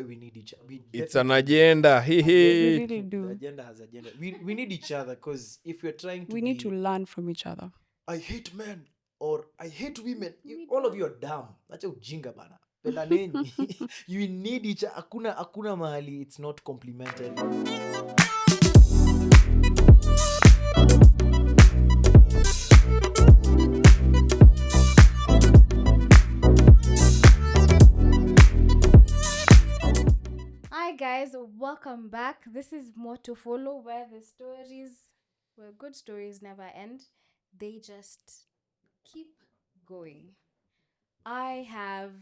We need each other. It's an agenda. We really The do. agenda has agenda. We need each other, because if we're trying to We need to learn from each other. I hate men or I hate women, all of you are dumb. Acha ujinga bana. Pendaneni. You need each other. Hakuna mahali it's not complimented. Hi guys, welcome back. This is More to Follow, where good stories never end. They just keep going. I have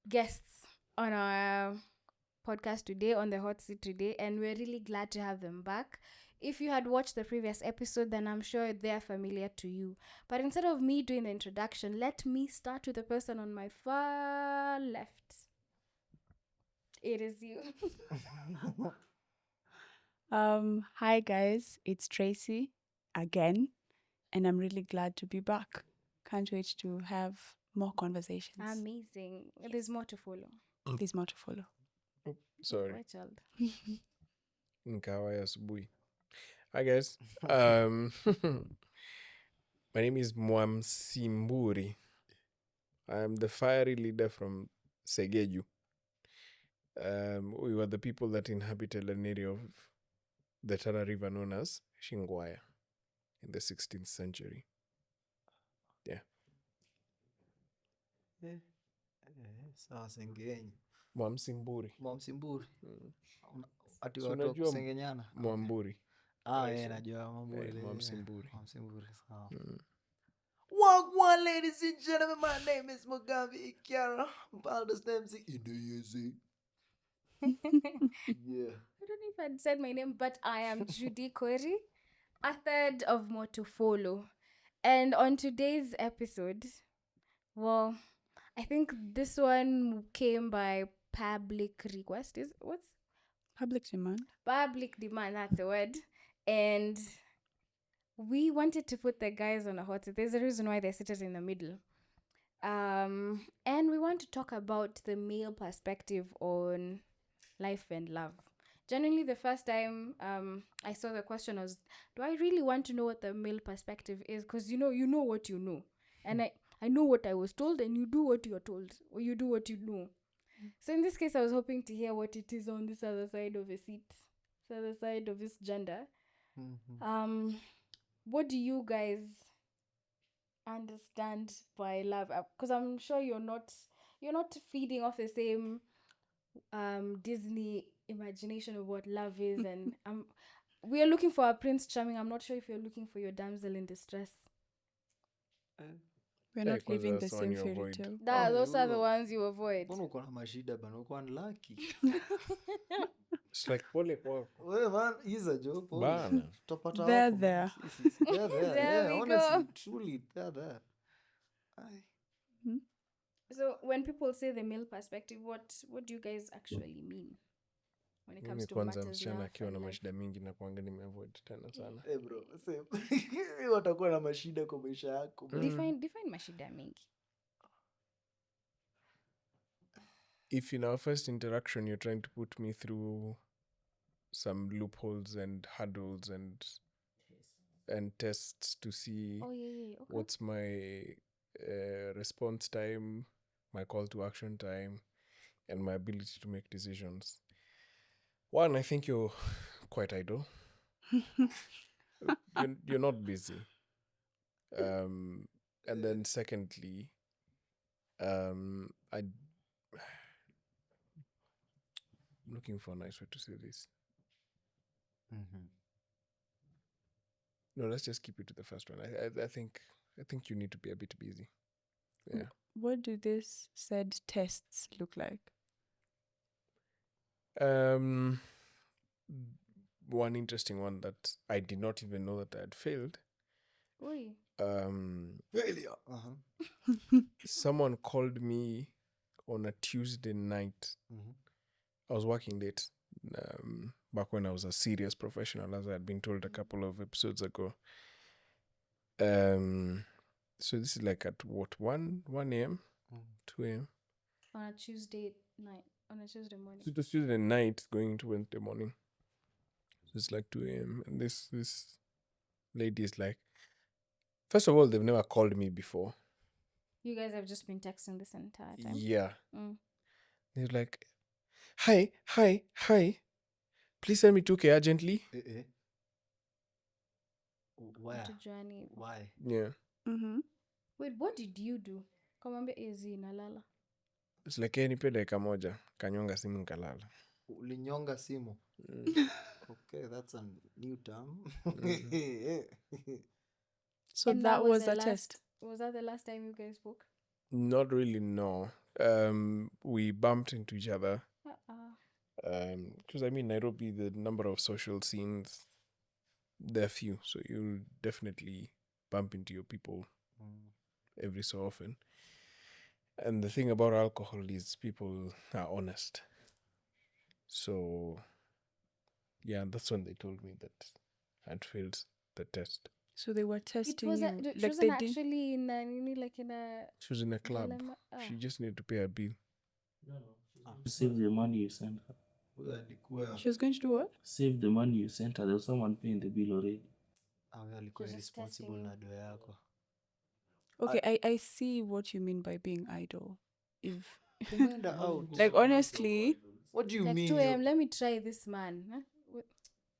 guests on our podcast today, on the hot seat today, and we're really glad to have them back. If you had watched the previous episode, then I'm sure they're familiar to you. But instead of me doing the introduction, let me start with the person on my far left. It is you. Hi guys, it's Tracy again, and I'm really glad to be back. Can't wait to have more conversations. Amazing. There's more to follow. There's more to follow. Sorry. White child. Nkawa ya asubuhi. Hi guys. My name is Mwamsimburi. I'm the fiery leader from Segeju. We were the people that inhabited an area of the Tana River known as Shingwaya in the 16th century. Yeah. Sawa sengenyi. Mwamsimburi. Mwamsimburi. Ati So watu wa unajua kusengenyana. Mwamburi. Najua Mwamburi. Mwamsimburi. Mwamsimburi, sawa. Wagwan, ladies and gentlemen, my name is Mugambi Ikiara. Baldus Dempsey. Ideyezi. Yeah. I don't know if I'd said my name, but I am Judy Kori, a third of More to Follow. And on today's episode, well, I think this one came by public request. What's Public demand. public demand? That's the word. And we wanted to put the guys on a hot seat. There's a reason why they're seated in the middle. And we want to talk about the male perspective on life and love. Generally, the first time I saw the question was, do I really want to know what the male perspective is? Because you know what you know. And I know what I was told, and you do what you're told, or you do what you know. So in this case, I was hoping to hear what it is on this other side of a seat, this other side of this gender. Mm-hmm. What do you guys understand by love? Because I'm sure you're not feeding off the same Disney imagination of what love is, and we are looking for a Prince Charming. I'm not sure if you're looking for your damsel in distress. We're not because living the that's the one same you fairy avoid. tale. Those are the ones you avoid. Mbona uko na mashida bana? Uko unlucky. It's like pole kwako. Wewe man, hizo jo. Bana. Tutapata They're hapo, man. there. They're there. There Yeah, we honestly, go. truly, they're there. Aye. So when people say the male perspective, what do you guys actually mean when it comes Mimi to kwanza matters msichana love akiwa and na life? mashida mingi na kuanga nimeavoid tena sana. Hey bro, same. Watakuwa na mashida kwa maisha yako. bro. Define mashida mingi. If in our first interaction you're trying to put me through some loopholes and hurdles and tests to see Oh yeah. Okay. what's my response time, my call to action time, and my ability to make decisions. One, I think you're quite idle. You're not busy. And then secondly, I'm looking for a nice way to say this. Mm-hmm. No, let's just keep it to the first one. I think you need to be a bit busy. Yeah. What do these said tests look like? One interesting one that I did not even know that I had failed. Oi. Failure. Someone called me on a Tuesday night. Mm-hmm. I was working late. Back when I was a serious professional, as I had been told a couple of episodes ago. So this is like at what, 1 a.m., 2 a.m. On a Tuesday night, on a Tuesday morning. So it was Tuesday night going into Wednesday morning. So it's like 2 a.m. And this lady is like, first of all, they've never called me before. You guys have just been texting this entire time. Yeah. Mm. They're like, hi. Please send me 2K urgently. Where? To Johnny. Why? Yeah. Mm-hmm. Wait, what did you do? Kamwambia ezi nalala. It's like, nipe dakika moja. Kanyonga simu nkalala. Ulinyonga simu. Okay, that's a new term. So And that was the a test. Was that the last time you guys spoke? Not really, no. We bumped into each other. Because I mean, Nairobi, the number of social scenes, there are few. So you'll definitely bump into your people every so often. And the thing about alcohol is people are honest. So, yeah, that's when they told me that I had failed the test. So they were testing She you. wasn't actually in a, like in a... She was in a club. She just needed to pay a bill. Save the money you sent her. She was going to do what? Save the money you sent her. There was someone paying the bill already. Alikuwa responsible na do yako. Okay, I see what you mean by being idle. If Out. like honestly, What do you like mean? 2 a.m. Let me try this man. Huh?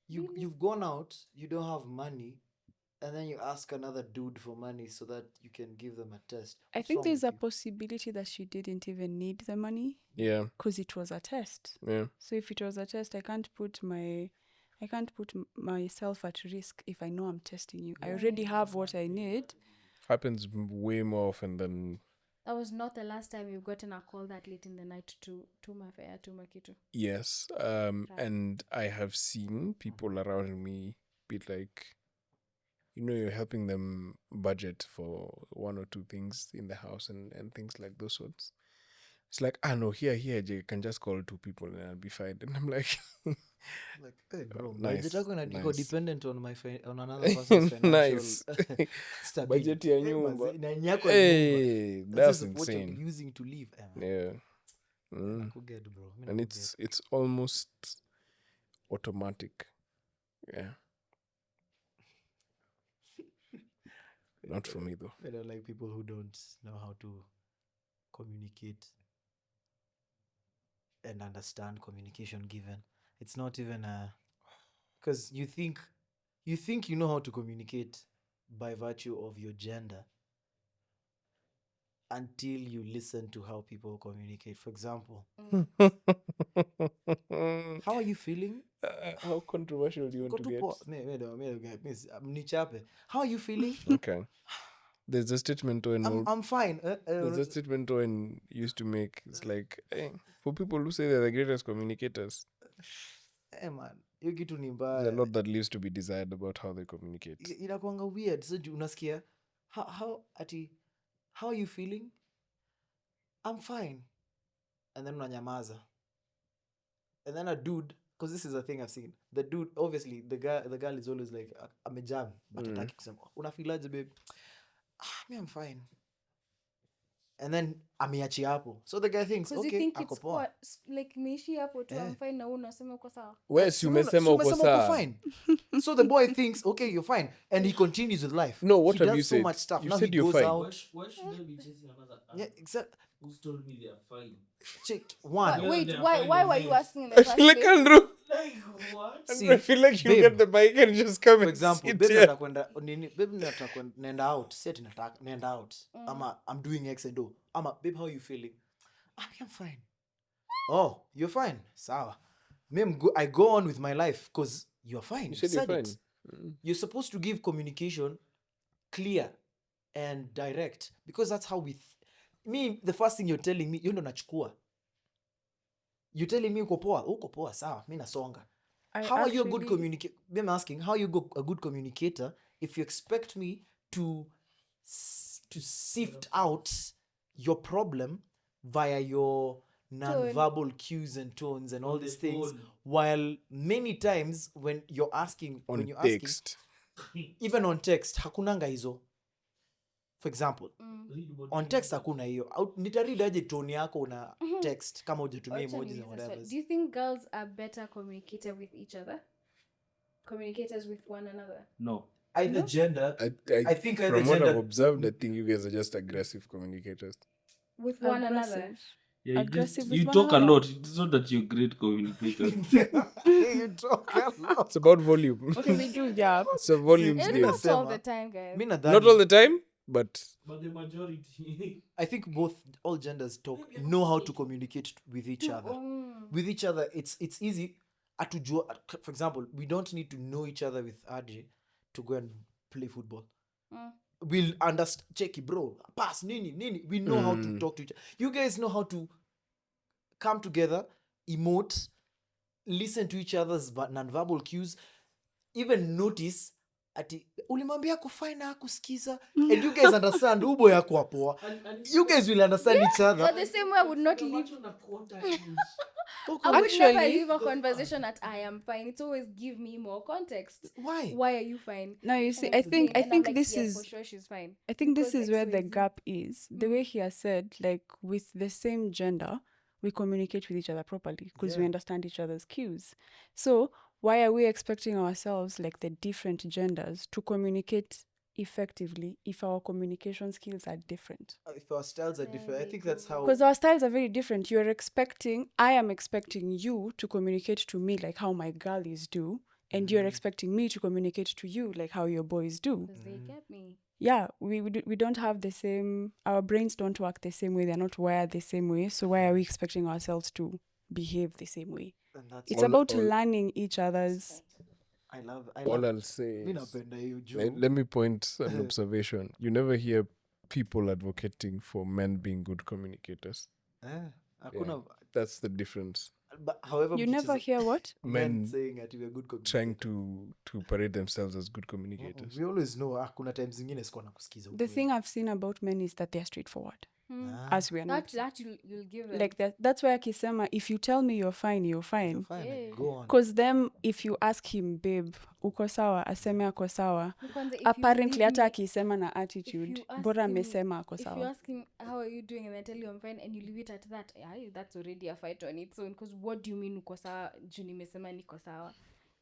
You've gone out, you don't have money, and then you ask another dude for money so that you can give them a test. I think there's a possibility that she didn't even need the money. Yeah. Because it was a test. Yeah. So if it was a test, I can't put myself at risk if I know I'm testing you. I already have what I need. Happens way more often than... That was not the last time you've gotten a call that late in the night to tuma kitu. Yes. And I have seen people around me be like, you're helping them budget for one or two things in the house and things like those sorts. It's like, no, here, you can just call 2 people and I'll be fine. And I'm like, hey bro, nice, nice. Dependent on on another person's financial nice. stability. Budget ya nyumba. Hey, that's what insane. you're using to live. Yeah. Get, bro. And it's almost automatic. Yeah. Not for me though. I don't like people who don't know how to communicate and understand communication given. It's not even because you think you know how to communicate by virtue of your gender until you listen to how people communicate. For example, how are you feeling? How controversial do you want to get? How are you feeling? Okay. There's a statement I'm fine. There's a statement Owen used to make. It's like, for people who say they're the greatest communicators, man, hiyo kitu ni mbaya. there's a lot that leaves to be desired about how they communicate. Inakuanga weird. So unasikia how are you feeling? I'm fine. And then unanyamaza. And then a dude, because this is a thing I've seen. The dude, obviously, the girl is always like, amejam, but hataki kusema, unafilaje babe? Me, I'm fine. And then ameachi hapo. So the guy thinks, okay, you think ako it's poa. like meishi hapo tu, I'm fine na unasema uko sawa. Wewe si umesema uko sawa. fine. So the boy thinks, okay, you're fine. And he continues with life. No, what he have does you so said? much stuff. You Now said he you're goes fine. out. Why should they be chasing another? Yeah, exactly. Who's told me they are fine? Check one. Yeah, Wait, they are why fine were with you me. asking in the I first feel like place? Andrew. Like what? See, I feel like you babe. get the mic and just come For and example, sit babe here. nataka nenda out. Set nenda out. I'm doing X and O. Babe, how are you feeling? I'm fine. Oh, you're fine. Sawa. I go on with my life because you're fine. You said you're fine. It. You're supposed to give communication clear and direct because that's how me, the first thing you're telling me, ndo nachukua. You're telling me uko poa, sawa, mi nasonga. How are you a good communicator? I'm asking, how are you a good communicator if you expect me to sift out your problem via your non-verbal cues and tones and all these things, while many times when you're asking, On text. even on text, hakunanga hizo. For example, Read what on you text want. hakuna hiyo. Nitaread aje tone yako una text kama hujatumia Wacha emojis and niulize swali. whatever. Do you think girls are better communicator with each other? Communicators with one another? No. Either No? gender, I think either from what I've gender- observed, I think you guys are just aggressive communicators. With one another? Aggressive. Yeah, you Aggressive just with you one talk a another. lot. It's not that you're great communicator. you talk a lot. It's about volume. Okay, we do, yeah. It's a volume See, It's mi game. not all nasema- the time, guys. mi nadhani- Not all the time, but But the majority. I think all genders know how to communicate with each other. With each other, it's easy. For example, we don't need to know each other with RJ to go and play football. We'll understand. Check it, bro. Pass, nini. We know how to talk to each other. You guys know how to come together, emote, listen to each other's non-verbal cues, even notice ati ulimwambia kufanya kusikiza, and you guys understand ubo yako hapo. You guys will understand each other. But the same way I would not leave. Okay, I would never Actually- leave a conversation at I am fine. It's always give me more context. why? Why are you fine? No, you see, I Always think give. And I'm like, this yeah, is for sure she's fine. I think this Because is where the XYZ. gap is. The way he has said, like with the same gender, we communicate with each other properly because we Yeah. understand each other's cues. So why are we expecting ourselves, like the different genders, to communicate effectively if our communication skills are different? If our styles are different, I think that's how. Because our styles are very different. I am expecting you to communicate to me like how my girlies do, and you're expecting me to communicate to you like how your boys do. Because they get me. Yeah, we don't have the same, our brains don't work the same way, they're not wired the same way, so why are we expecting ourselves to behave the same way? And that's It's All- about all- learning each other's. I love. all I'll say Mi is, napenda hiyo juu. let me point an observation. You never hear people advocating for men being good communicators. Hakuna. That's the difference. But however, You never hear what? men Men saying that we are good trying communicators. to parade themselves as good communicators. We always know. Kuna times zingine sikuwa na kusikiza. The ukweli. thing I've seen about men is that they're straightforward, Ah, as we are not. That you'll give them. Like that's why akisema, if you tell me you're fine, you're fine. you're fine. Yeah. Go on. Because them, if you ask him, babe, uko sawa, aseme ako sawa. Kwanza, if you Apparently leave hata me- akisema na attitude, you ask bora him- amesema ako if you sawa. ask him how are you doing and I tell you I'm fine and you leave it at that, that's already a fight on its own. Because what do you mean uko sawa juu nimesema niko sawa?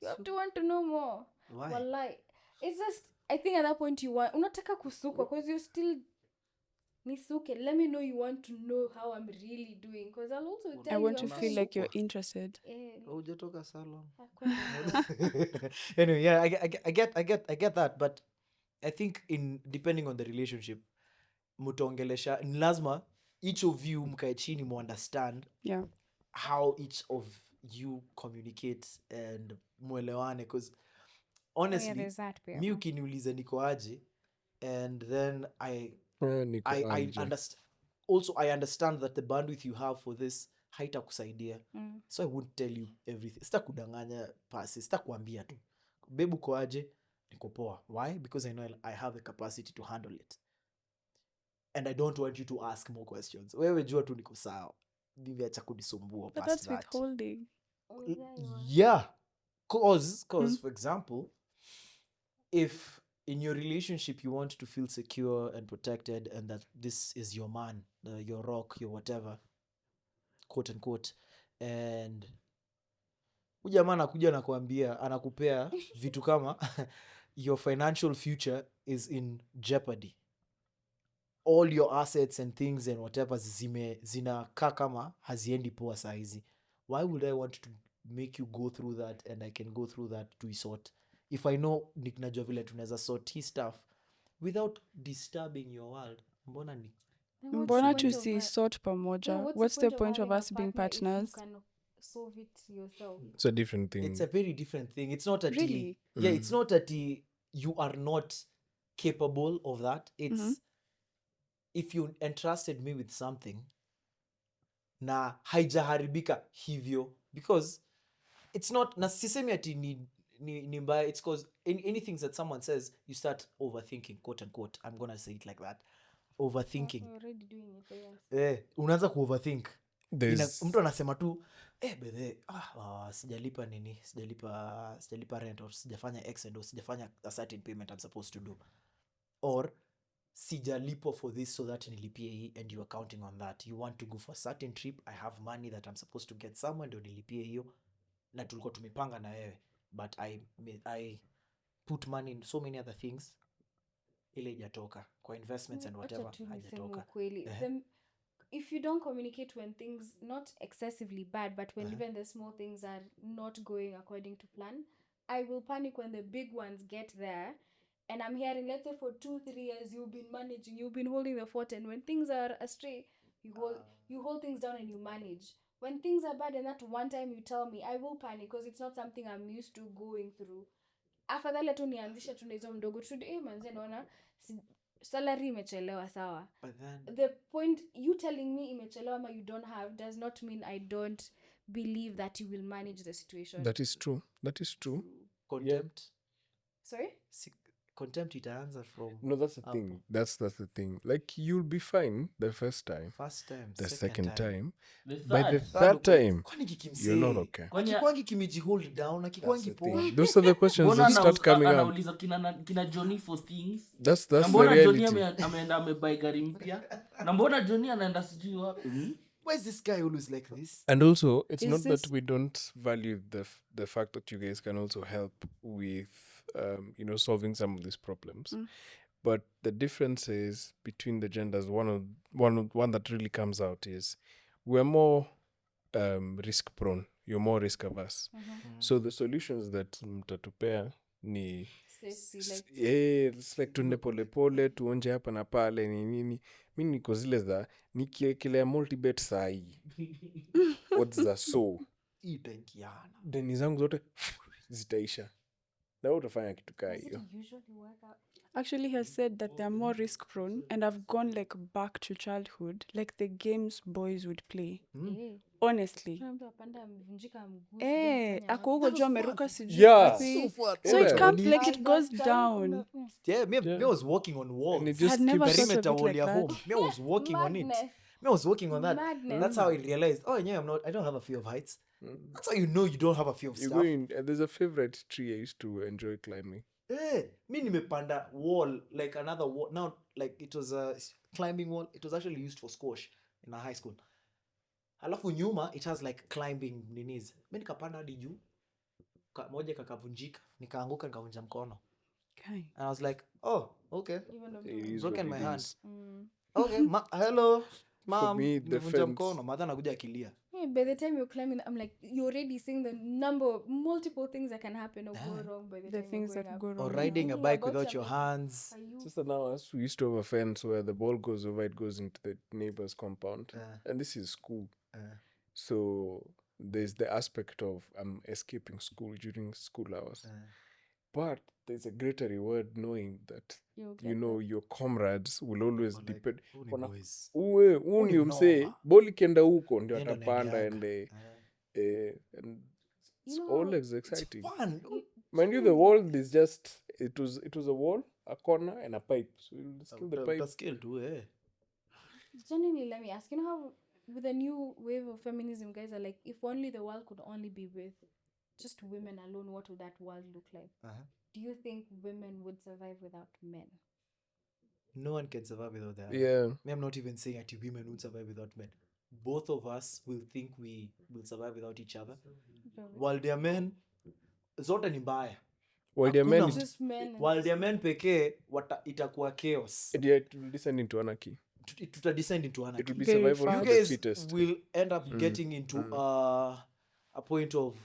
You have to want to know more. Why? Wallahi. It's just, I think at that point unataka kusukwa because you're still nisuke. Let me know you want to know how I'm really doing because I'll also tell I you want to I'm feel fine. like you're interested. Hujatoka salon. Hakuna. Anyway, yeah, I get that, but I think depending on the relationship, mutaongelesha ni lazima each of you mkae chini mu understand Yeah. how each of you communicate and mwelewane, because honestly, there's that pia. mi ukiniuliza niko aje, and then Niko I aje. understand. Also, I understand that the bandwidth you have for this haitakusaidia. So I won't tell you everything. Sitakudanganya pasi, sitakuambia tu. Babe uko aje? Niko poa. Why? Because I know I have the capacity to handle it. And I don't want you to ask more questions. Wewe jua tu niko sawa. Mimi acha kunisumbua But past that's that. withholding. Yeah. Cause for example, if in your relationship you want to feel secure and protected and that this is your man, your rock, your whatever, quote unquote, and huyu jamaa anakuja anakuambia, anakupea vitu kama your financial future is in jeopardy, all your assets and things and whatever zinakaa kama haziendi poa saa hizi, why would I want to make you go through that and I can go through that to sort if I know niknajua vile tunaweza sort hii stuff without disturbing your world? Mbona ni Then what's the Mbona point of tusi that? sort pamoja? Yeah, What's the point of having a us being partner if partners? you can solve it yourself? It's a different thing. it's a very different thing. It's not that Really? yeah, it's not that you are not capable of that. It's if you entrusted me with something na haijaharibika hivyo, because it's not na sisemi ati ni mbaya, it's cause anything that someone says you start overthinking, quote unquote. I'm gonna say it like that, overthinking. You're already doing it, yes. Unaanza kuoverthink. Mtu anasema tu bedhe sijalipa nini, sijalipa rent, or sijafanya x and or sijafanya a certain payment I'm supposed to do, or sijalipwa for this so that nilipie hii and you are counting on that. You want to go for a certain trip, I have money that I'm supposed to get somewhere ndio nilipie hiyo na tulikuwa tumepanga na wewe, but I put money in so many other things, ile ijatoka kwa investments and Wacha whatever, tu niseme haijatoka. ukweli. If you don't communicate when things not excessively bad, but when even the small things are not going according to plan, I will panic when the big ones get there. And I'm hearing, let's say for 2-3 years you've been managing, you've been holding the fort, and when things are astray, you hold things down and you manage. When things are bad and that one time you tell me, I will panic because it's not something I'm used to going through. Afadhali tu nianzishe tu na hizo mdogo tu manze naona salary imechelewa sawa. But then The point you telling me imechelewa ama you don't have does not mean I don't believe that you will manage the situation. That is true. That is true. contempt, Sorry? contempt itaanza from No, that's the hapo. thing. That's the thing. Like, you'll be fine the first time, First time, the second time. The By the third. third time, kwani kikimsee you're not okay. Kwani- akikwangi kimejihold down, That's akikwangi the poa. thing. Those are the questions Mbona that start coming up. anauliza kina Johnny for things? That's Na the mbona Johnny reality. ameenda amebuy gari mpya? Na mbona Johnny anaenda sijui wapi? Why is this guy always like this? And also, it's Is not that this- we don't value the fact that you guys can also help with, solving some of these problems. But the difference is between the genders. One that really comes out is we're more risk prone. You're more risk averse. So the solutions that mtatupea ni Safety, like it's like tuende polepole tuonje hapa na pale ni nini. Mi niko zile za nikiekelea multibet saa hii odds za so Hii itaingiana. deni zangu zote zitaisha na wewe utafanya kitu kaa does hiyo. it usually work out? Actually, he has said that they're more risk prone, and I've gone like back to childhood, like the games boys would play. Honestly, Mtu apanda amevunjika mguu. ako huko juu ameruka sijui Yeah. wapi. So far, So Yeah. it comes like it goes down. me was walking on walls. And it I had just never keeps thought of Perimeter it wall like ya that. home. Me was walking on it. Madness. Me was walking on that. Madness. That's how I realized, oh yeah, I don't have a fear of heights. That's how you know you don't have a fear of you stuff. go in and there's a favorite tree I used to enjoy climbing. Me nimepanda wall, like another wall. Now, like it was a climbing wall. It was actually used for squash in our high school. Alafu nyuma, it has like climbing ninis. Mi nikapanda hadi juu. Moja kakavunjika. Nikaanguka, nikavunja mkono. Okay. And I was like, oh, okay. Even though It is Broken what my it hand. is. Okay, hello. Mom, me, the nimevunja fence- mkono. Mother anakuja akilia. Yeah, by the time you're climbing, I'm like, you're already seeing the multiple things that can happen or go wrong by the The time things you're that going go up. Or wrong. riding a Thinking bike about without your your hands. Are you- Just now, us, we used to have a fence where the ball goes over, it goes into the neighbor's compound. And this is school. So there's the aspect of I'm escaping school during school hours. But there's a greater reward knowing that, You'll you get know, your comrades will always Like, depend. "Huu ni Wana- boys." huu ni ndio msee, mnoma. boli kienda huko ndio Yeye ndo atapanda anaendeaga. and it's You know, always It's exciting. fun. Mind you, the wall is just it was a wall, a corner, and a pipe. So you'll skill the pipe. Utaskill tu, genuinely, let me ask, you know how with the new wave of feminism, guys are like, if only the world could only be with just women alone, what would that world look like? Do you think women would survive without men? No one can survive without that. Yeah. Me, I'm not even saying that women would survive without men. Both of us will think we will survive without each other. While they are men, zote ni mbaya. While the Hakuna men, mtu- Just men. While they are men pekee, itakuwa chaos. yeah, it will descend into anarchy. Tuta descend into It anarchy. will be Very survival fast. You of the guys fittest. will end up getting into a point of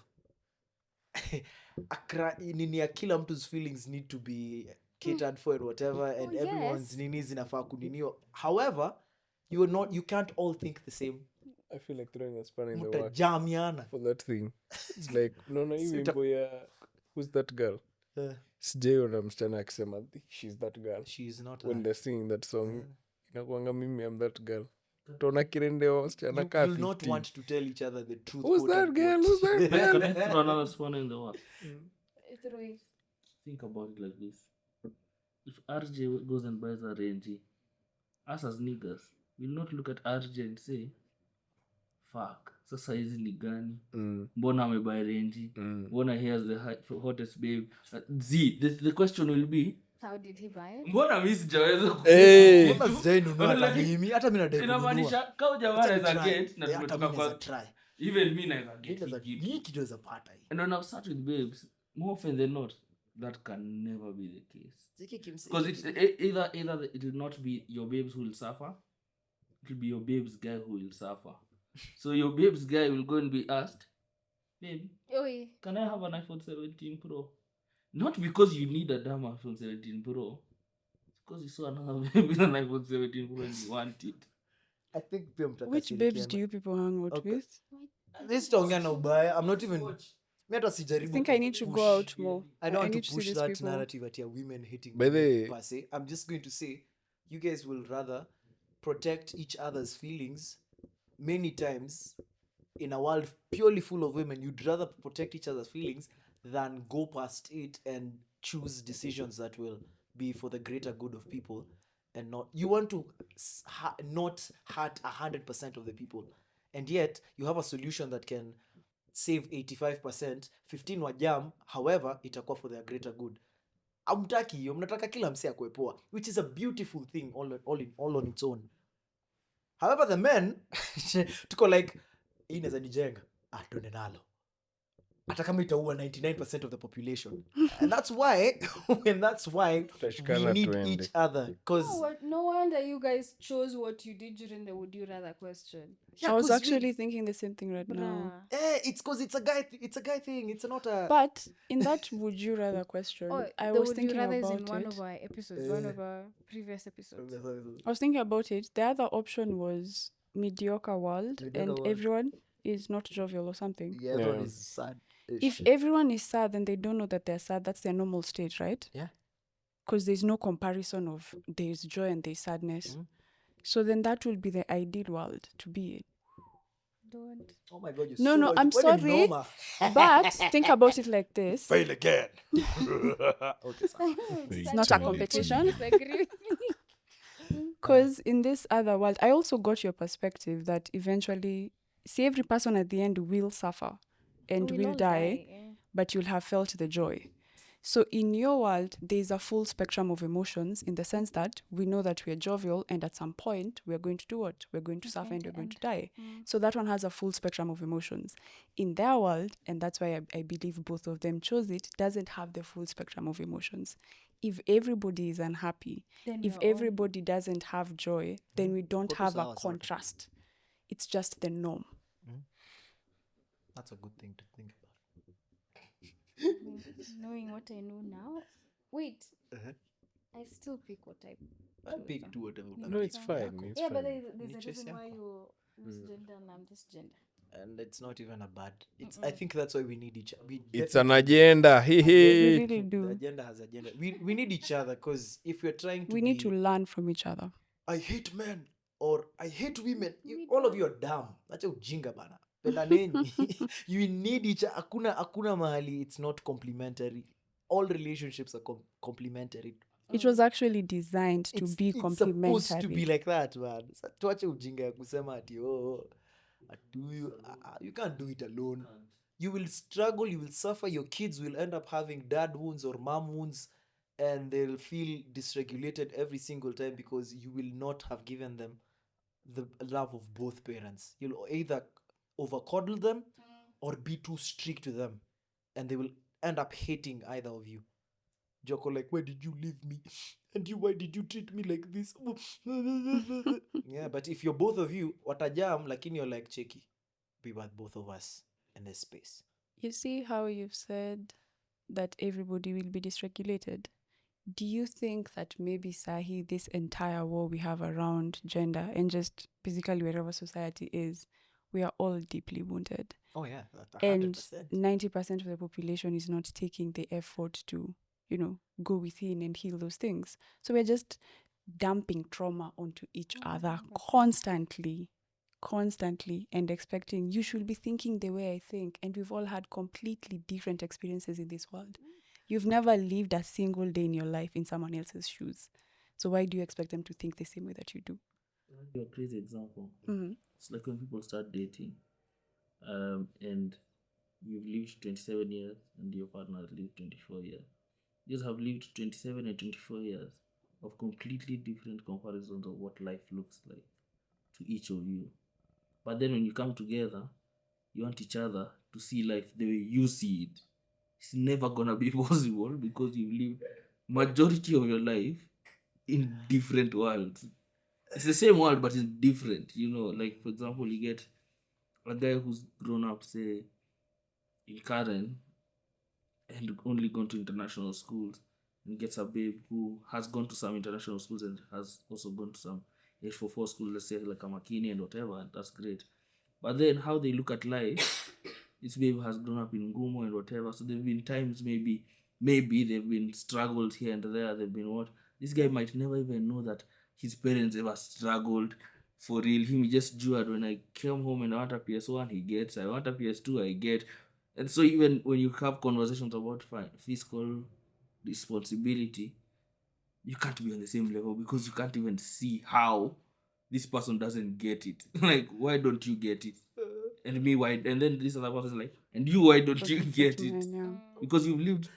nini ya kila mtu's feelings need to be catered for and whatever, and everyone's yes. nini zinafaa kuninio. However, you can't all think the same. I feel like throwing a spanner in the works Mtajamiana. for that thing. It's like, no, hii Sita- wimbo ya who's that girl? Sijaiona msichana akisema she's that girl. She's not When a, they're singing that song, inakuanga mimi I'm that girl. Tona kirende wa wasichana kaa you'll not 15. want to tell each other the truth. Who's quote that girl? unquote. Who's that girl? Can I throw another spanner in the works? Throw it. Think about it like this. If RJ goes and buys a Range, us as niggas, we'll not look at RJ and say, fuck, sasa hizi ni gani? Mbona amebuy Range? Mbona he has the hottest babe? The question will be, How did he buy it? Mbona mimi sijaweza Hey. Mbona sijainunua Like, kadimi? Hata mimi nadai kununua. inamaanisha kama jamaa Acha anaweza nitry. get na Eh, hata tumetoka mimi kwa naweza try. even me naweza Mimi get naweza- hii hii kitu. kitu naweza pata hii. And when I've sat with babes, more often than not, that can never be the case. Ziki kimsi- Because it's either it will not be your babes who will suffer, it will be your babes guy who will suffer. So your babes guy will go and be asked, babe, Oi. can I have an iPhone 17 Pro? Not because you need a damn iPhone 17 Pro, because you saw another babe with an iPhone 17 Pro and you want it. I think pia mtakasirikiana. Which babes do you people hang out Okay. with? This sitaongea na ubaya. I'm not even mi hata I sijaribu think I need to push. go out more. I don't want need to see push these that people. narrative at your women hating By the women way- per se. I'm just going to say you guys will rather protect each other's feelings many times in a world purely full of women. You'd rather protect each other's feelings than go past it and choose decisions that will be for the greater good of people and not you want to not hurt 100% of the people, and yet you have a solution that can save 85%, 15 wa jam, however itakuwa for their greater good. Amtaki hiyo, mnataka kila msee akue poa, which is a beautiful thing all on its own. However the men tuko like hii inaweza nijenga, tuende nalo hata kama itaua 99% of the population. And that's why we Tutashikana need tuende. each other because No wonder you guys chose what you did during the would you rather question. I was actually thinking the same thing right now. Bruh. it's because it's a guy thing. It's not a But in that would you rather question, Oh, I the was would you thinking rather is about in one it. of our episodes, one of our previous episodes. I was thinking about it. The other option was mediocre world, Mediocre and world. everyone is not jovial or something. yeah, everyone Yeah. is sad. If everyone is sad, then they don't know that they're sad. That's their normal state, right? Yeah. Because there's no comparison of there's joy and there's sadness. Mhm. So then that will be the ideal world to be in. Don't. Oh my god, you're No, so no, I'm wewe ni sorry. noma. But think about it like this. Fail again. Okay, sorry. It's not a competition. Disagree with me. Because in this other world, I also got your perspective that eventually, see, every person at the end will suffer and We'll will all die, yeah. but you'll have felt the joy. So in your world, there's a full spectrum of emotions in the sense that we know that we're jovial and at some point we're going to do what? We're going to suffer and we're going to die. So that one has a full spectrum of emotions. In their world, and that's why I believe both of them chose it, doesn't have the full spectrum of emotions. If everybody is unhappy, Then if we're all- everybody doesn't have joy, then we don't Focus have a hours, okay. contrast. It's just the norm. That's a good thing to think about. Knowing what I know now. Wait. Uh-huh. I still pick what I I pick two whatever. No, it's fine. It's yeah, but fine. there's a Niches reason yako. why you're this gender and I'm this gender. And it's not even a bad. It's. I think that's why we need each other. It's an agenda. We Hehe. really The do. agenda has agenda. We need each other because if we're trying to We need be, to learn from each other. I hate men or I hate women. All of you are dumb. Acha ujinga bana. Pendaneni. You need each other. Hakuna mahali it's not complementary. All relationships are complementary. It was actually designed to be It's complementary. supposed to be like that, man. Tuache ujinga ya kusema ati you can't do it alone. You will struggle, you will suffer, your kids will end up having dad wounds or mom wounds, and they'll feel dysregulated every single time because you will not have given them the love of both parents. You'll either over coddle them or be too strict to them, and they will end up hating either of you. Joko like, why did you leave me? And you, why did you treat me like this? Yeah, but if you're both of you, watajam, lakini you're like, checky, be with both of us in this space. You see how you've said that everybody will be dysregulated? Do you think that maybe, Sahi, this entire war we have around gender and just basically wherever society is, we are all deeply wounded? Oh yeah, 100%. And 90% of the population is not taking the effort to, go within and heal those things. So we're just dumping trauma onto each other constantly, and expecting you should be thinking the way I think. And we've all had completely different experiences in this world. You've never lived a single day in your life in someone else's shoes. So why do you expect them to think the same way that you do? I'll give you a crazy example. Mm-hmm. It's like when people start dating, and you've lived 27 years and your partner has lived 24 years. You just have lived 27 and 24 years of completely different comparisons of what life looks like to each of you. But then when you come together, you want each other to see life the way you see it. It's never gonna be possible because you live majority of your life in different worlds. It's the same world, but it's different. Like for example, you get a guy who's grown up, say, in Karen and only gone to international schools, and gets a babe who has gone to some international schools and has also gone to some H44 schools, let's say like a Makini and whatever, and that's great. But then how they look at life, this babe has grown up in Gumo and whatever. So there've been times maybe they've been struggled here and there. They've been what? This guy might never even know that his parents ever struggled for real. Him just judged when I came home and I want a PS1, he gets. I want a PS2, I get. And so even when you have conversations about fiscal responsibility, you can't be on the same level because you can't even see how this person doesn't get it. Like, why don't you get it? And me, why? And then this other person is like, and you, why don't you get it? Fitting in, yeah. Because you've lived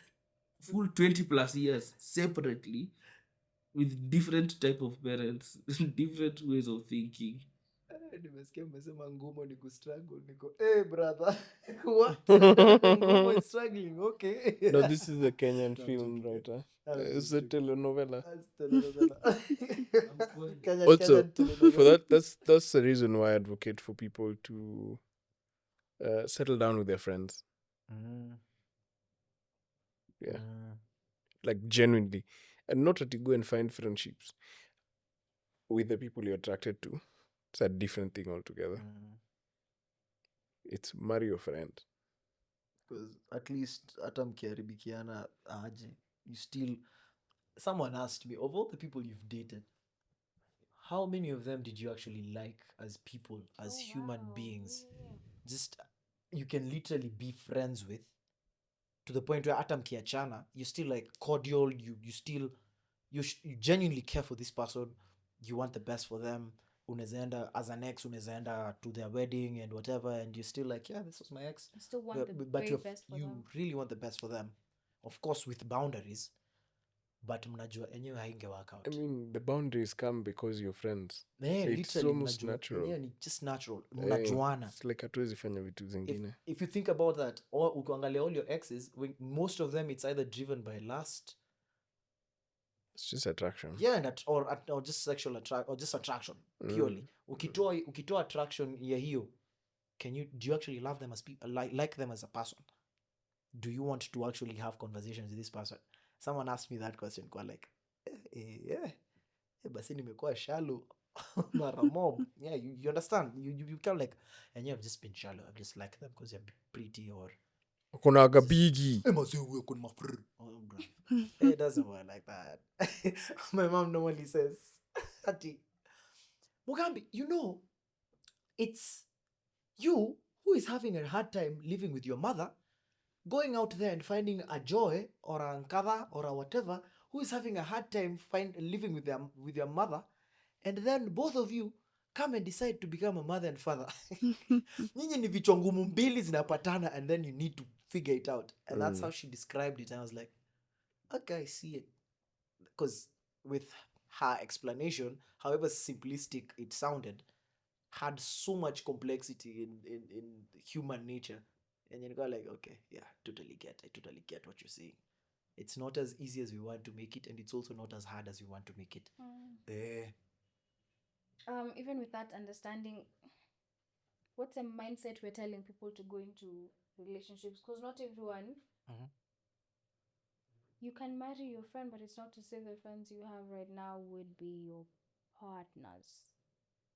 full 20 plus years separately with different type of parents, different ways of thinking. Nimesikia mmesema ngumo ni kustruggle, niko brother. What? Ngumo is struggling, okay. No, this is a Kenyan No, I'm film joking, writer. I'm It's just a joking. telenovela. That's telenovela. Also, Kenyan telenovela. for that's the reason why I advocate for people to settle down with their friends. Yeah, like genuinely, and not that you go and find friendships with the people you're attracted to. It's a different thing altogether. It's marry your friend. Because at least hata mkiharibikiana aje, you still, someone asked me, of all the people you've dated, how many of them did you actually like as people, as human beings? Just, you can literally be friends with, to the point where hata mkiachana, you're still like cordial, you still, you genuinely care for this person, you want the best for them. Unaweza enda as an ex, unaweza enda to their wedding and whatever, and you're still like, yeah, this was my ex. You still want the But very best for you them. really want the best for them, of course with boundaries, but mnajua enyewe hainge work out. I mean, the boundaries come because you're friends. It's It's almost mnajua natural. enyewe ni just natural, mnajuana. It's like hatuwezi fanya vitu zingine. If you think about that, ukiangalia all your exes, most of them, it's either driven by lust, It's just attraction. yeah, and or just sexual or just attraction purely. Ukitoa attraction ya hiyo, do you actually love them as people, like them as a person? Do you want to actually have conversations with this person? Someone asked me that question, kwa like basi nimekuwa shallow mara mob. Yeah, you understand, you kind of like, and I've just been shallow, I've just liked them because they're pretty, or Kuna gabigi. it doesn't work like that. My mom normally says, Ati, Mugambi, it's you who is having a hard time living with your mother, going out there and finding a Joy or a Nkava or a whatever who is having a hard time living with your mother, and then both of you come and decide to become a mother and father. Nyinyi ni vichwa ngumu mbili zinapatana, and then you need to figure it out. And that's how she described it. And I was like, okay, I see it. Because with her explanation, however simplistic it sounded, had so much complexity in human nature. And you go like, okay, yeah, I totally get what you're saying. It's not as easy as we want to make it, and it's also not as hard as we want to make it. Even with that understanding, what's a mindset we're telling people to go into relationships? Because not everyone, you can marry your friend, but it's not to say the friends you have right now would be your partners.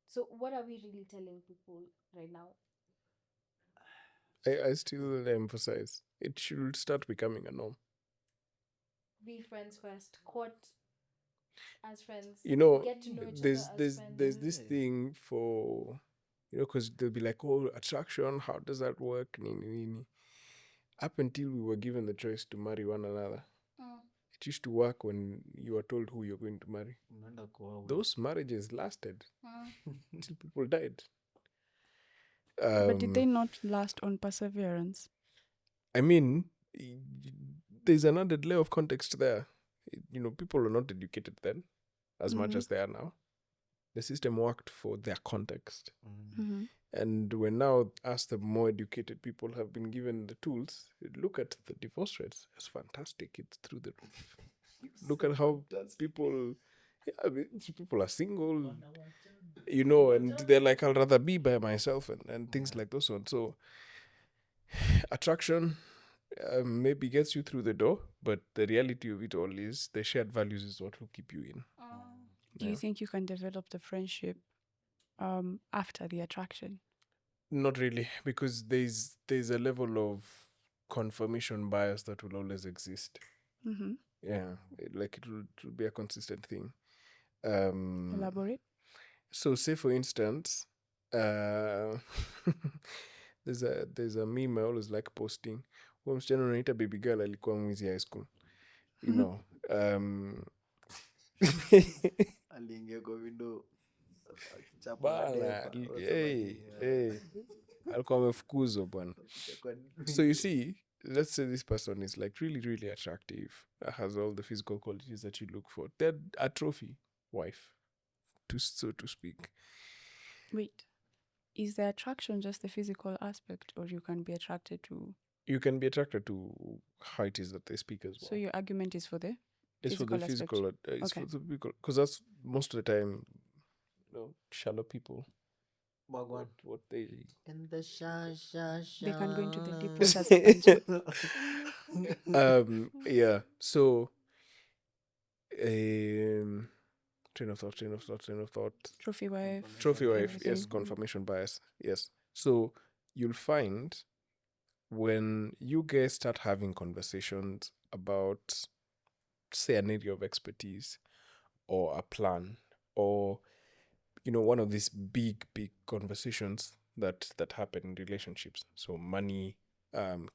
So what are we really telling people right now? I still emphasize it should start becoming a norm. Be friends first, court as friends, Get to know each other as friends. There's this thing for, because they'll be like, oh, attraction, how does that work? Up until we were given the choice to marry one another, it used to work when you were told who you're going to marry. Those marriages lasted until people died. But did they not last on perseverance? I mean, there's an added layer of context there. People are not educated then as much as they are now. The system worked for their context. And when now, as the more educated people have been given the tools, look at the divorce rates. It's fantastic. It's through the roof. Look at how people are single, and they're like, I'll rather be by myself and things like those ones. So attraction maybe gets you through the door, but the reality of it all is the shared values is what will keep you in. Do you think you can develop the friendship after the attraction? Not really, because there's a level of confirmation bias that will always exist. Yeah, it will be a consistent thing. Elaborate. So say for instance, there's a meme I always like posting. Huyo msichana unaita baby girl alikuwa mwizi high school. aliingia kwa window akichapa Bana, madepa, alikuwa amefukuzwa bwana. So you see, let's say this person is like really, really attractive, has all the physical qualities that you look for. They're a trophy wife, so to speak. Wait, is the attraction just the physical aspect, or you can be attracted to? You can be attracted to how it is that they speak as well. So your argument is for the it's for the physical. It's for the physical, because that's most of the time, shallow people. What they in the they can go into the deep waters. Yeah. So train of thought. Trophy wife. Yes, everything. confirmation bias. Yes. So you'll find when you guys start having conversations about, say, an area of expertise or a plan, or one of these big conversations that happen in relationships, so money,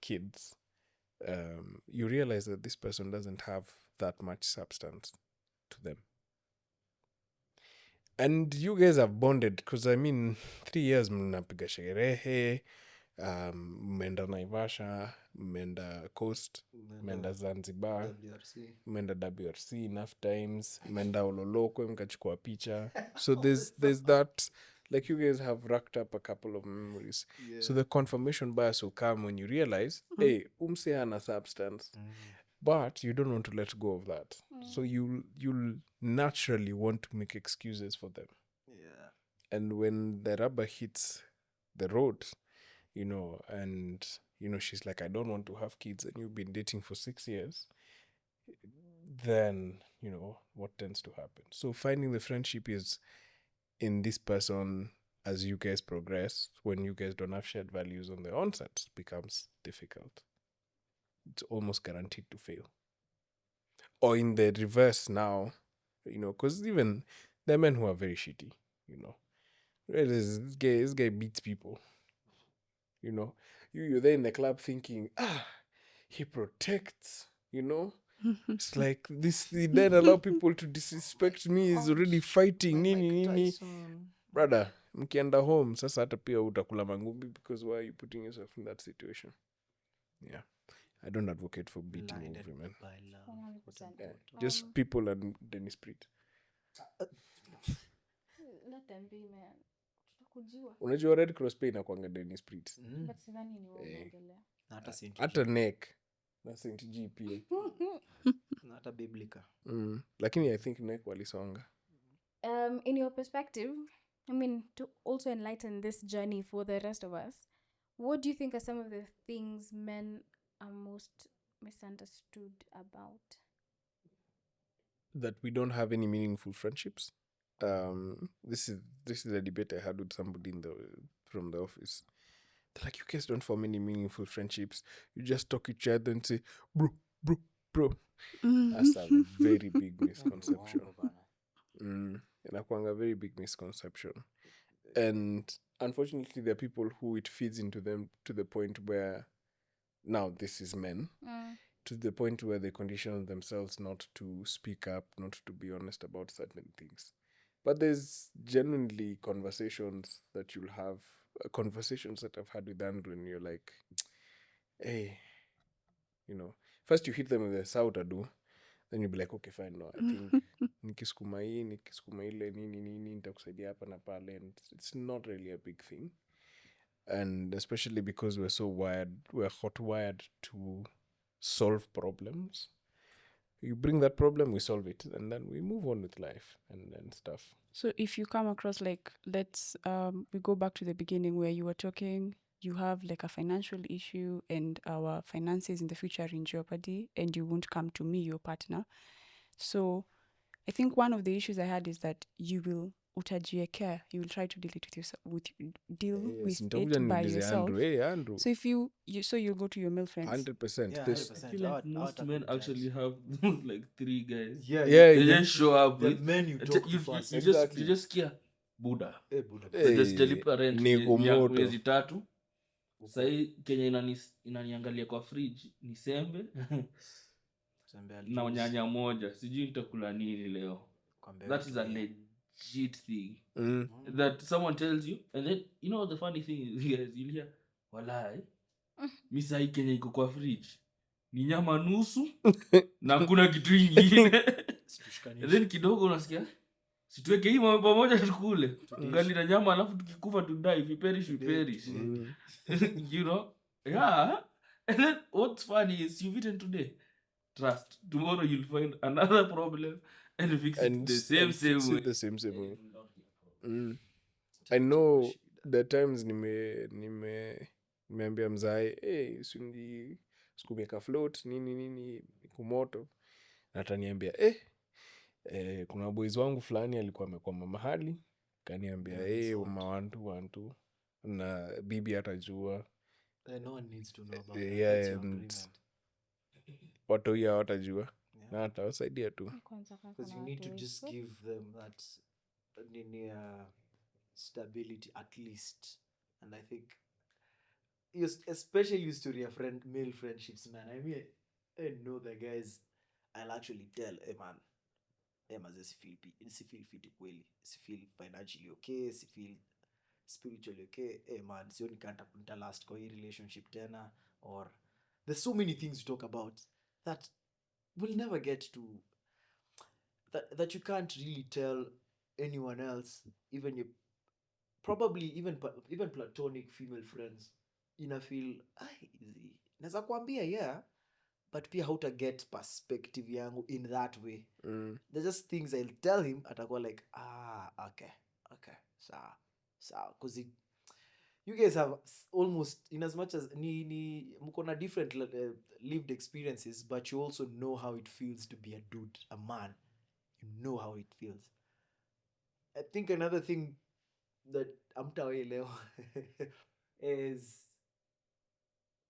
kids, you realize that this person doesn't have that much substance to them, and you guys have bonded, because 3 years mnapiga sherehe, mmeenda Naivasha, mmeenda Coast, mmeenda Zanzibar, mmeenda WRC enough times, mmeenda Ololokwe mkachukua picha. So there's that, like, you guys have racked up a couple of memories. So the confirmation bias will come when you realize, hey, umse hana substance, but you don't want to let go of that. So you'll naturally want to make excuses for them. And when the rubber hits the road, and she's like, I don't want to have kids, and you've been dating for 6 years, then what tends to happen. So finding the friendship is in this person as you guys progress. When you guys don't have shared values on the onset, it becomes difficult. It's almost guaranteed to fail. Or in the reverse now, because even there are men who are very shitty, this guy beats people. You're there in the club thinking, he protects, It's like this, he didn't allow people to disrespect me, he's already fighting, nini. Brother, mkienda home, sasa hata pia utakula mangumbi, because why are you putting yourself in that situation? Yeah. I don't advocate for beating of women. Just people and Dennis Pritt. Let them be, man. Unajua Red Cross pay inakuanga Dennis Pritt. But sidhani ni waongelea. Hata neck na St. G pia. Na hata Biblica. Lakini I think neck walisonga. In your perspective, to also enlighten this journey for the rest of us, what do you think are some of the things men are most misunderstood about? That we don't have any meaningful friendships. This is a debate I had with somebody from the office. They're like, you guys don't form any meaningful friendships. You just talk each other and say, bro. That's a very big misconception. Inakuanga very big misconception. And unfortunately, there are people who it feeds into them to the point where, now this is men, to the point where they condition themselves not to speak up, not to be honest about certain things. But there's genuinely conversations that you'll have, conversations that I've had with Andrew, and you're like, hey, first you hit them with a sourdough, then you'll be like, okay fine, no, I think nikisukuma hii nikisukuma ile nini nitakusaidia hapa na pale, and it's not really a big thing. And especially because we're hot wired to solve problems. You bring that problem, we solve it, and then we move on with life and stuff. So if you come across, like, let's we go back to the beginning where you were talking, you have like a financial issue and our finances in the future are in jeopardy, and you won't come to me, your partner. So I think one of the issues I had is that you will utajiekea, you will try to deal it with yourself, deal with Nitakuja it by niulize yourself. Andrew, hey Andrew, So if you so you'll go to your male friends. 100%. Yeah, This 100%. I feel like most men actually have like 3 guys. Yeah, Yeah, They yeah. just show up the with men you talk to first. Exactly. you just scare Buddha. Buddha. The sijalipa rent niko ni ya moto. mwezi 3. Sahii Kenya inaniangalia kwa fridge ni sembe na nyanya moja, sijui nitakula nini leo. That is a legit thing. That someone tells you, and then you know the funny thing is, guys, you'll hear walai mi sahii Kenya iko kwa fridge ni nyama nusu na kuna kitu ingine. And then kidogo unasikia situweke hii mambo pamoja tukule ugali na nyama, alafu tukikufa tudai, if we perish we perish. You know, yeah. And then what's funny is you've eaten today, trust tomorrow you'll find another problem and fix it the same fix way. it the same way. I know the times nimeambia mzae, hey, sikumia ka float nini kumoto, na ataniambia kuna boys wangu fulani alikuwa amekwama mahali, kaniambia wantu na bibi atajua. No one needs to know about that. Yeah, That's your and agreement. watu ya watajua na atawasaidia tu. Because you need to just give them that stability at least. And I think you especially used to your male friendships, man. I mean, I know the guys, I'll actually tell, hey man, si feel fit kweli, si feel financially okay, si feel spiritually okay, hey man, sioni kanta kunta last kwa hii relationship tena, or there's so many things to talk about that we'll never get to, that you can't really tell anyone else, even your probably even platonic female friends. Ina feel easy, naweza kuambia yeah, but pia hauta get perspective yangu in that way. There's just things I'll tell him, atakuwa like okay sawa because you guys have almost, in as much as ni mko na different lived experiences, but you also know how it feels to be a dude, a man. You know how it feels. I think another thing that amtawaelewa is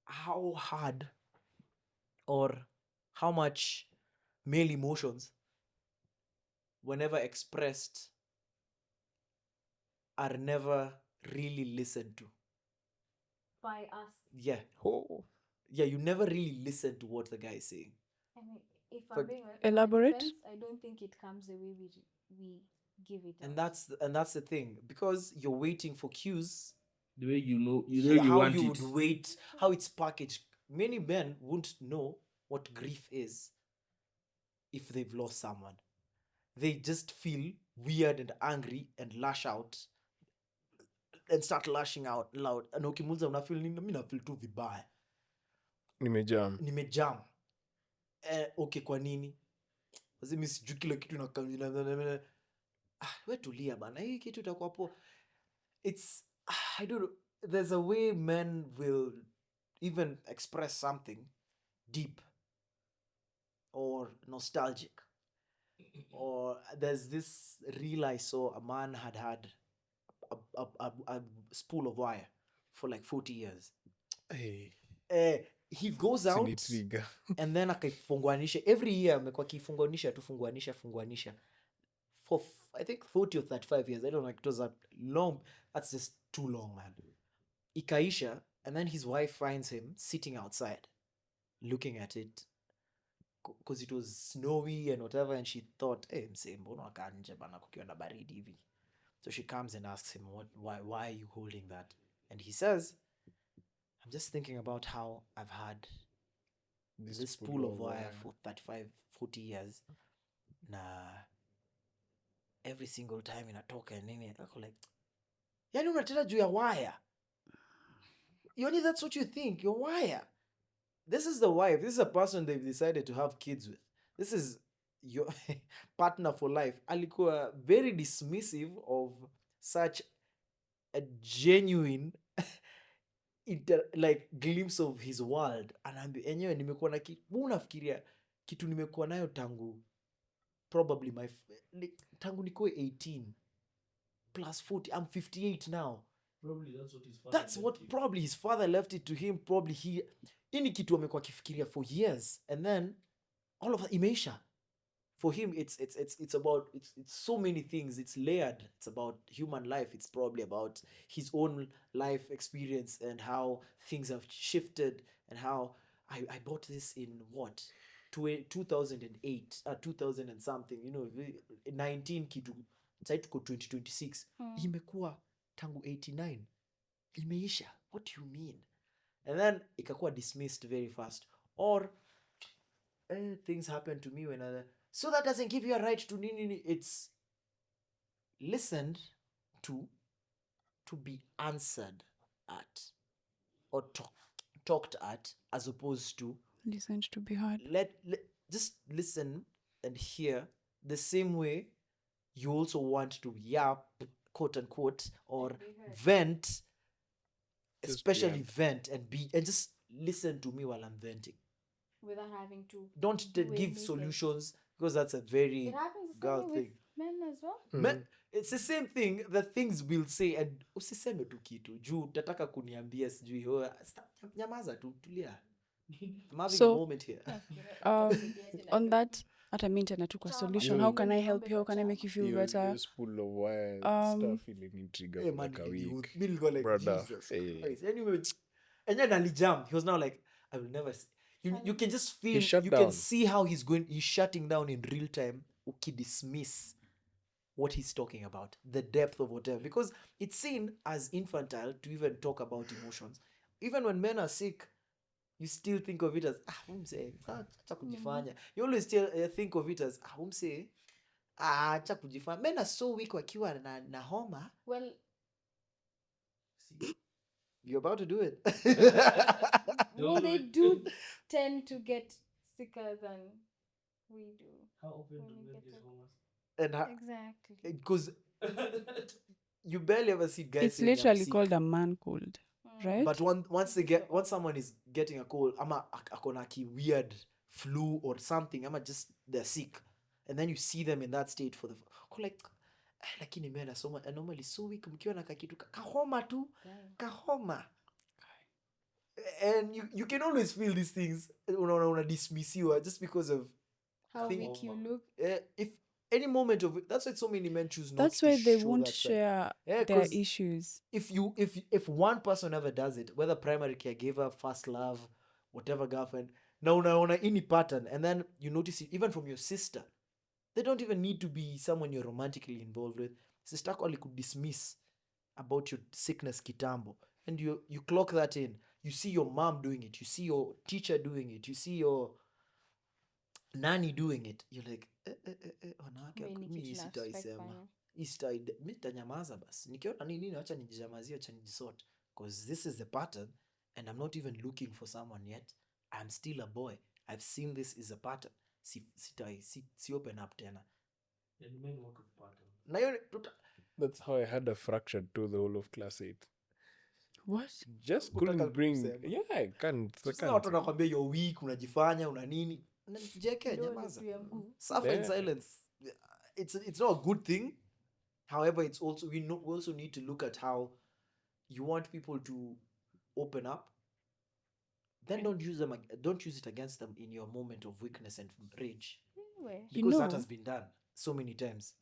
how hard or how much male emotions, whenever expressed, are never really listened to by us. Yeah, you never really listen to what the guy is saying. I mean, if But I'm being elaborate. defense, I don't think it comes the way we give it. And that's the thing, because you're waiting for cues. The way you know, How want you it. would wait, how it's packaged. Many men won't know what grief is if they've lost someone. They just feel weird and angry and lash out and start lashing out loud. And ukimuuliza unafeel nini? Mimi nafeel tu vibaya. Nimejam. Okay, kwa nini? Basi mimi sijui kile kitu na we tulia bana. Hii kitu itakuwa poa. It's I don't know. There's a way men will even express something deep or nostalgic. Or there's this reel I saw, a man had a spool of wire for like 40 years. He goes out and then akaifunguanisha. Every year amekuwa akifunguanisha for I think 40 or 35 years. I don't know, it was that long. That's just too long, man. Ikaisha, and then his wife finds him sitting outside looking at it because it was snowy and whatever, and she thought, hey, msee, mbona wakaa nje bana kukiwa na baridi hivi? So she comes and asks him, why are you holding that? And he says, I'm just thinking about how I've had this pool of wire for 35 40 years na every single time inatoka nini ako like yani unatenda juu ya wire. Only that's what you think, your wire. This is the wife, this is a person they've decided to have kids with, this is your partner for life. Alikuwa very dismissive of such a genuine like glimpse of his world. Anaambia enyewe nimekuwa na unafikiria kitu nimekuwa nayo tangu probably tangu nikuwe 18 plus 40, I'm 58 now. Probably that's what his father That's left what him. probably his father left it to him. Probably ini kitu amekuwa akifikiria for years, and then all of imeisha. For him it's about it's so many things, it's layered. It's about human life, it's probably about his own life experience and how things have shifted, and how I bought this in what 2008 2000 and something, 19 kitu sasa tuko 2026. Imekuwa tangu 89 imeisha. What do you mean? And then ikakuwa dismissed very fast, or things happen to me when so that doesn't give you a right to nini. It's listened to be answered at, or talked at, as opposed to Listened to be heard. just listen and hear the same way you also want to yap, quote unquote, or vent, Just especially yap. vent and just listen to me while I'm venting. Without having to Don't do give anything. solutions, because that's a very It happens the girl same way thing. with men as well. Men, it's the same thing, the things we'll say, and usiseme tu kitu juu tataka kuniambia sijui nyamaza tu, tulia. I'm having So, a moment here. On that, hata mi tena tu kwa solution. How can I help you? How can I make you feel better? Your spool of wire stuff ili trigger Hey, for man, like a he week. me nilikuwa like, Brother, Jesus hey. Christ. Anyway, and then alijump. He was now like, I will never you can just feel, shut you down. can see how he's shutting down in real time. Dismiss what he's talking about, the depth of whatever, because it's seen as infantile to even talk about emotions. Even when men are sick, you still think of it as acha kujifanya. You always still think of it as acha kujifanya. Men are so weak wakiwa na homa. Well, You're about to do it. well, they do tend to get sicker than we do. How often When do you men get get it. homeless? And Exactly. because you barely ever see guys It's saying, "I'm literally sick." called a man cold, right? But once someone is getting a cold, ama akona ki weird flu or something, ama just they're sick, and then you see them in that state for the like, lakini men are normally so weak. Mkiwa na kakitu kahoma tu, kahoma, and you can always feel these things. Una dismissiwa just because of How think- weak you look. if any moment of it. That's why so many men choose not That's to why they show won't that side. share Yeah, their 'cause issues. if one person ever does it, whether primary caregiver, first love, whatever girlfriend, now unaona any pattern, and then you notice it even from your sister. They don't even need to be someone you're romantically involved with. Sister only could dismiss about your sickness kitambo, and you clock that in. You see your mom doing it, you see your teacher doing it, you see your nanny doing it. You're like wanawake Mimi ni mi kitu na sitaisema, fanya. mi nitanyamaza basi, nikiona nini acha nijijamazie, acha nijisort, because this is the pattern, and I'm not even looking for someone yet. I'm still a boy. I've seen this is a pattern. Si open up tena. And men work with pattern. Na hiyo That's how I had a fractured toe the whole of class 8. What? Just Hutaka couldn't bring. kusema. Yeah, I can't. sasa watu wanakwambia you're weak, unajifanya una nini, jeke Kidole nyamaza, juu ya mguu. suffer in Yeah. silence. It's not a good thing. However, it's also we also need to look at how you want people to open up. Then don't use it against them in your moment of weakness and rage, Anyway. because that know- has been done so many times.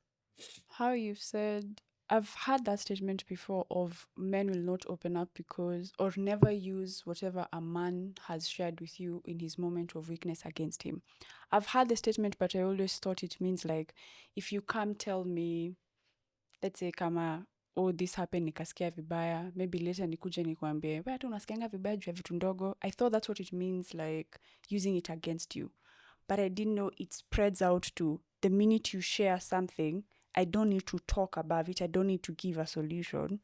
How you've said, I've had that statement before of men will not open up because, or never use whatever a man has shared with you in his moment of weakness against him. I've had the statement, but I always thought it means like, if you come tell me, let's say kama oh, this happened nikasikia vibaya, maybe later nikuje nikuambie wewe hata unasikianga vibaya juu ya vitu ndogo. I thought that's what it means, like using it against you, but I didn't know it spreads out to the minute you share something, I don't need to talk about it, I don't need to give a solution.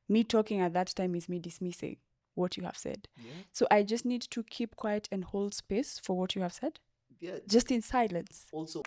Me talking at that time is me dismissing what you have said. Yeah. So I just need to keep quiet and hold space for what you have said, Yeah. just in silence. Also